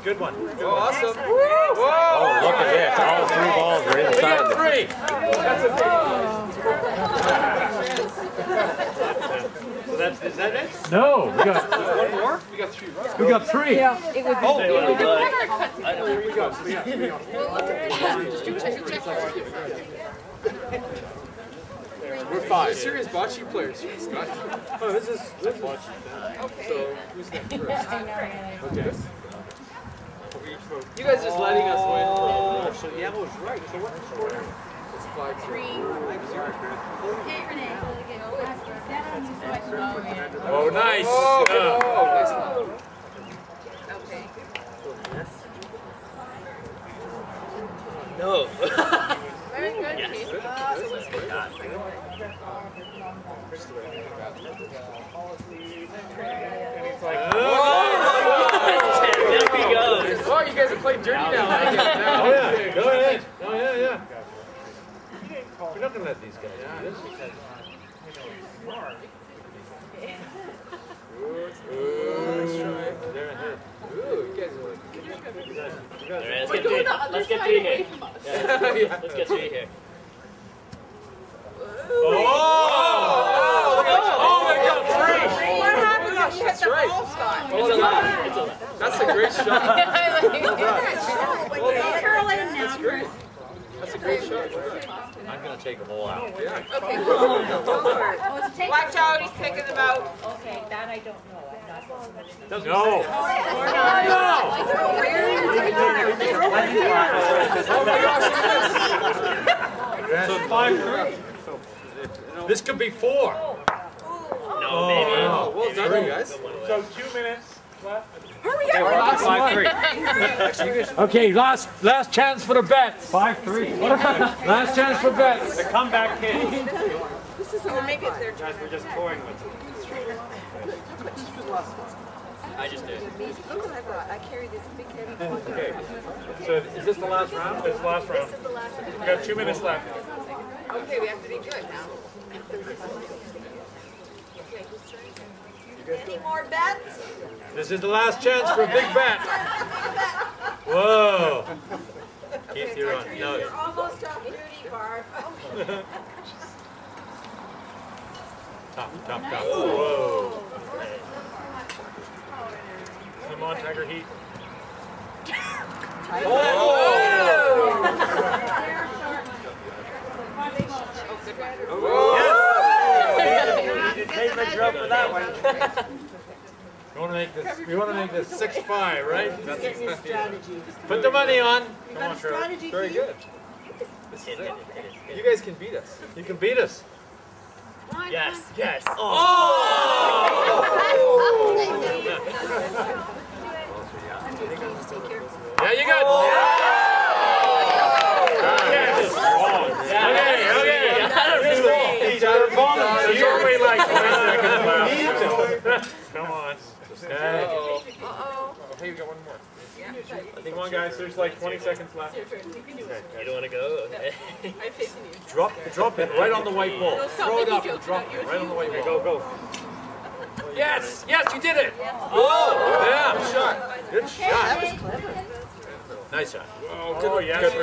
Good one. Oh, awesome. Oh, look at this. All 3 balls are inside. So that's, is that it? No, we got One more? We got 3, right? We got 3. Yeah, it would be. Oh, We're 5. Serious bocce players. Oh, this is bocce. So, who's next first? Okay. You guys just letting us win. Oh, so the yellow's right. So what's the score? It's 5-3. Oh, nice. Oh, Yeah. nice. no. Very good. Yes. There we go. Oh, you guys are playing dirty now. Oh, yeah. Go ahead. Oh, yeah. We're not going to let these guys do this. They're ahead. Ooh, you guys are like... All right, let's get 3 here. Yeah, let's get 3 here. Oh, my God, 3. What happens if you hit the right. ball, Scott? Oh, that's a great shot. That's great. That's a great shot. I'm going to take them all out. Yeah. Okay. Watch out, he's taking them out. Okay, that I don't know. I'm not. No. So 5-3. This could be 4. No, maybe. Oh, well done, you guys. So 2 minutes left. Hurry up. 5-3. Okay, last chance for the bets. 5-3. Last chance for bets. The comeback kid. This is going to make it their turn. We're just toying with it. I just did. Look what I brought. I carry this big heavy book. Okay. So is this the last round? This is the last round. This is the last one. We got 2 minutes left. Okay, we have to be good now. Any more bets? This is the last chance for a big bet. Whoa. Keith, you're on. No. You're almost off duty, Barb. Tough. Whoa. Come on, Tiger Heat. For that one. We want to make this 6-5, right? That's your strategy. Put the money on. Come on, strategy. Very good. This is it. You guys can beat us. You can beat us. Yes. Yeah, you got. Yes. Okay. There's only like 20 seconds left. Come on. Okay. Hey, we got one more. Come on, guys. There's like 20 seconds left. You don't want to go? Okay. Drop it right on the white ball. Throw it up and drop it right on the white ball. Go. Yes, you did it. Oh, yeah. Good shot. Good shot. That was clever. Nice shot. Oh, good. Yes.